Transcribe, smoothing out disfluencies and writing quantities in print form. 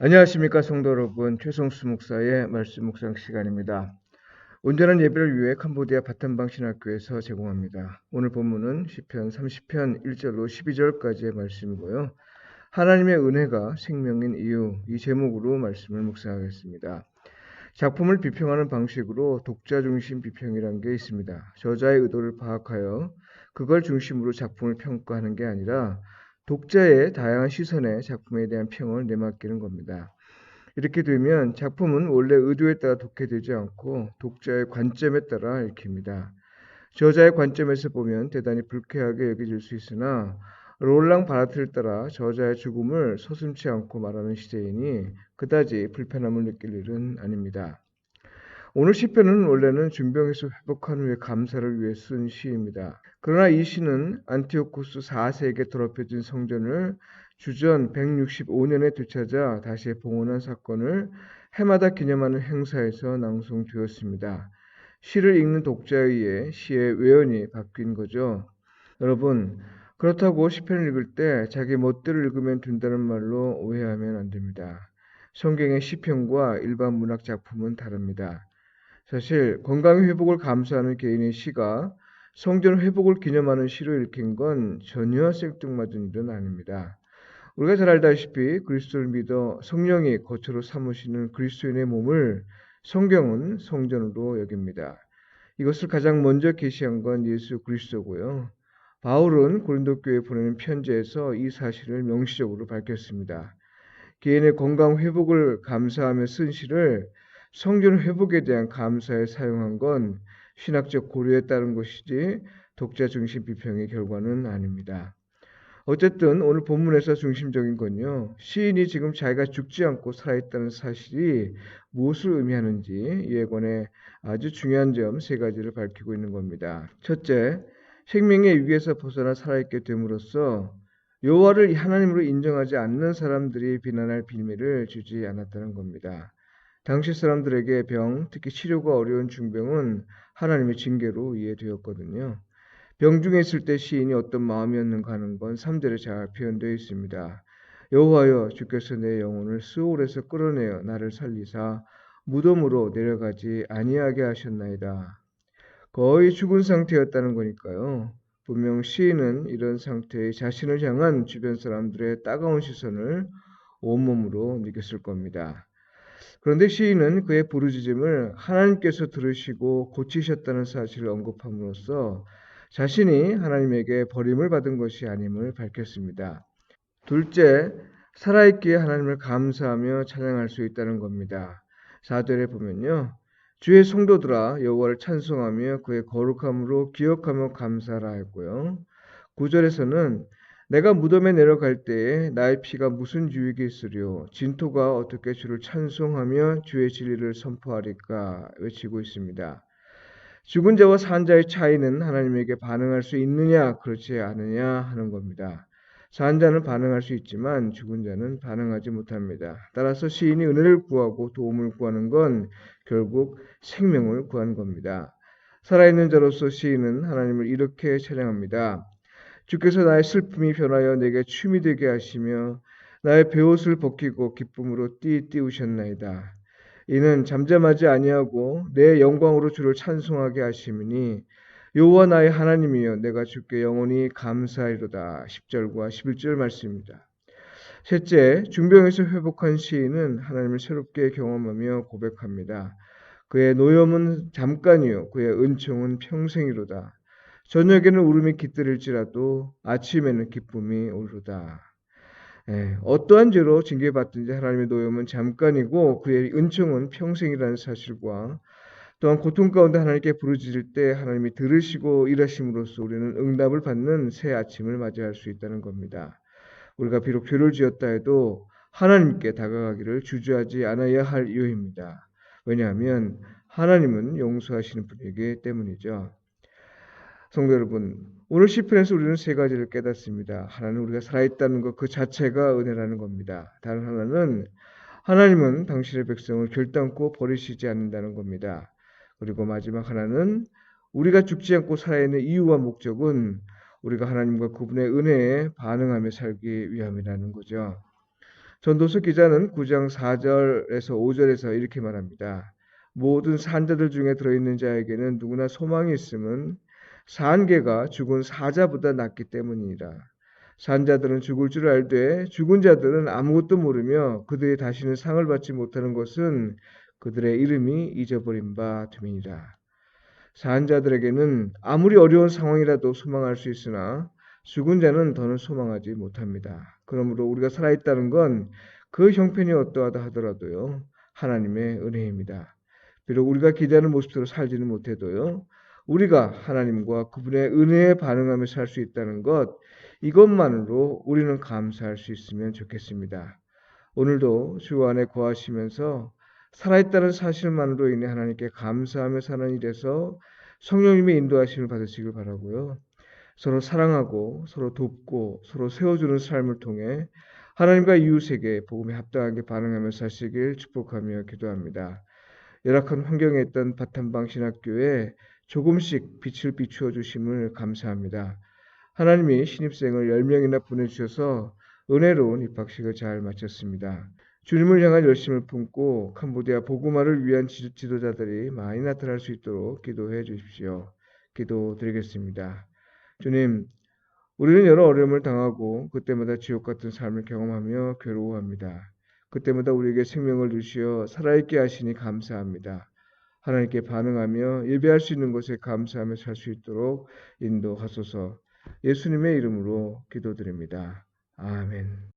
안녕하십니까 성도 여러분, 최성수 목사의 말씀 묵상 시간입니다. 온전한 예배를 위해 캄보디아 바탄방 신학교에서 제공합니다. 오늘 본문은 시편 30편 1절로 12절까지의 말씀이고요. 하나님의 은혜가 생명인 이유, 이 제목으로 말씀을 묵상하겠습니다. 작품을 비평하는 방식으로 독자 중심 비평이라는 게 있습니다. 저자의 의도를 파악하여 그걸 중심으로 작품을 평가하는 게 아니라 독자의 다양한 시선에 작품에 대한 평을 내맡기는 겁니다. 이렇게 되면 작품은 원래 의도에 따라 독해되지 않고 독자의 관점에 따라 읽힙니다. 저자의 관점에서 보면 대단히 불쾌하게 여겨질 수 있으나 롤랑 바르트를 따라 저자의 죽음을 서슴지 않고 말하는 시대이니 그다지 불편함을 느낄 일은 아닙니다. 오늘 시편은 원래는 중병에서 회복한 후에 감사를 위해 쓴 시입니다. 그러나 이 시는 안티오코스 4세에게 더럽혀진 성전을 주전 165년에 되찾아 다시 봉헌한 사건을 해마다 기념하는 행사에서 낭송되었습니다. 시를 읽는 독자에 의해 시의 외연이 바뀐 거죠. 여러분, 그렇다고 시편을 읽을 때 자기 멋대로 읽으면 된다는 말로 오해하면 안 됩니다. 성경의 시편과 일반 문학 작품은 다릅니다. 사실 건강의 회복을 감사하는 개인의 시가 성전 회복을 기념하는 시로 읽힌 건 전혀 생뚱맞은 일은 아닙니다. 우리가 잘 알다시피 그리스도를 믿어 성령이 거처로 삼으시는 그리스도인의 몸을 성경은 성전으로 여깁니다. 이것을 가장 먼저 계시한 건 예수 그리스도고요. 바울은 고린도 교회에 보내는 편지에서 이 사실을 명시적으로 밝혔습니다. 개인의 건강 회복을 감사하며 쓴 시를 성전 회복에 대한 감사에 사용한 건 신학적 고려에 따른 것이지 독자 중심 비평의 결과는 아닙니다. 어쨌든 오늘 본문에서 중심적인 건요. 시인이 지금 자기가 죽지 않고 살아있다는 사실이 무엇을 의미하는지 이에 관해 아주 중요한 점 세 가지를 밝히고 있는 겁니다. 첫째, 생명의 위기에서 벗어나 살아있게 됨으로써 여호와를 하나님으로 인정하지 않는 사람들이 비난할 빌미를 주지 않았다는 겁니다. 당시 사람들에게 병, 특히 치료가 어려운 중병은 하나님의 징계로 이해되었거든요. 병중에 있을 때 시인이 어떤 마음이었는가 하는 건 3절에 잘 표현되어 있습니다. 여호와여 주께서 내 영혼을 스올에서 끌어내어 나를 살리사 무덤으로 내려가지 아니하게 하셨나이다. 거의 죽은 상태였다는 거니까요. 분명 시인은 이런 상태의 자신을 향한 주변 사람들의 따가운 시선을 온몸으로 느꼈을 겁니다. 그런데 시인은 그의 부르짖음을 하나님께서 들으시고 고치셨다는 사실을 언급함으로써 자신이 하나님에게 버림을 받은 것이 아님을 밝혔습니다. 둘째, 살아있기에 하나님을 감사하며 찬양할 수 있다는 겁니다. 4절에 보면요. 주의 성도들아 여호와를 찬송하며 그의 거룩함으로 기억하며 감사하라 했고요. 9절에서는 내가 무덤에 내려갈 때에 나의 피가 무슨 유익이 있으리요 진토가 어떻게 주를 찬송하며 주의 진리를 선포하리까 외치고 있습니다. 죽은 자와 산 자의 차이는 하나님에게 반응할 수 있느냐 그렇지 않느냐 하는 겁니다. 산 자는 반응할 수 있지만 죽은 자는 반응하지 못합니다. 따라서 시인이 은혜를 구하고 도움을 구하는 건 결국 생명을 구한 겁니다. 살아있는 자로서 시인은 하나님을 이렇게 찬양합니다. 주께서 나의 슬픔이 변하여 내게 춤이 되게 하시며 나의 베옷을 벗기고 기쁨으로 띠우셨나이다. 이는 잠잠하지 아니하고 내 영광으로 주를 찬송하게 하심이니 여호와 나의 하나님이여 내가 주께 영원히 감사하리로다. 10절과 11절 말씀입니다. 셋째, 중병에서 회복한 시인은 하나님을 새롭게 경험하며 고백합니다. 그의 노염은 잠깐이요 그의 은총은 평생이로다. 저녁에는 울음이 깃들일지라도 아침에는 기쁨이 오르다. 어떠한 죄로 징계받든지 하나님의 노염은 잠깐이고 그의 은총은 평생이라는 사실과 또한 고통 가운데 하나님께 부르짖을 때 하나님이 들으시고 일하심으로써 우리는 응답을 받는 새 아침을 맞이할 수 있다는 겁니다. 우리가 비록 죄를 지었다 해도 하나님께 다가가기를 주저하지 않아야 할 이유입니다. 왜냐하면 하나님은 용서하시는 분이기 때문이죠. 성도 여러분, 오늘 시편에서 우리는 세 가지를 깨닫습니다. 하나는 우리가 살아있다는 것 그 자체가 은혜라는 겁니다. 다른 하나는 하나님은 당신의 백성을 결단코 버리시지 않는다는 겁니다. 그리고 마지막 하나는 우리가 죽지 않고 살아있는 이유와 목적은 우리가 하나님과 그분의 은혜에 반응하며 살기 위함이라는 거죠. 전도서 기자는 9장 4절에서 5절에서 이렇게 말합니다. 모든 산자들 중에 들어있는 자에게는 누구나 소망이 있음은 산개가 죽은 사자보다 낫기 때문이니라. 산자들은 죽을 줄 알되 죽은 자들은 아무것도 모르며 그들이 다시는 상을 받지 못하는 것은 그들의 이름이 잊어버린 바 됨이니라. 산자들에게는 아무리 어려운 상황이라도 소망할 수 있으나 죽은 자는 더는 소망하지 못합니다. 그러므로 우리가 살아있다는 건 그 형편이 어떠하다 하더라도요, 하나님의 은혜입니다. 비록 우리가 기대하는 모습대로 살지는 못해도요, 우리가 하나님과 그분의 은혜에 반응하며 살 수 있다는 것, 이것만으로 우리는 감사할 수 있으면 좋겠습니다. 오늘도 주 안에 거하시면서 살아있다는 사실만으로 인해 하나님께 감사하며 사는 일에서 성령님의 인도하심을 받으시길 바라고요. 서로 사랑하고 서로 돕고 서로 세워주는 삶을 통해 하나님과 이웃에게 복음에 합당하게 반응하며 사시길 축복하며 기도합니다. 열악한 환경에 있던 바탄방 신학교에 조금씩 빛을 비추어 주심을 감사합니다. 하나님이 신입생을 10명이나 보내주셔서 은혜로운 입학식을 잘 마쳤습니다. 주님을 향한 열심을 품고 캄보디아 복음화를 위한 지도자들이 많이 나타날 수 있도록 기도해 주십시오. 기도드리겠습니다. 주님, 우리는 여러 어려움을 당하고 그때마다 지옥 같은 삶을 경험하며 괴로워합니다. 그때마다 우리에게 생명을 주시어 살아있게 하시니 감사합니다. 하나님께 반응하며 예배할 수 있는 것에 감사하며 살 수 있도록 인도하소서. 예수님의 이름으로 기도드립니다. 아멘.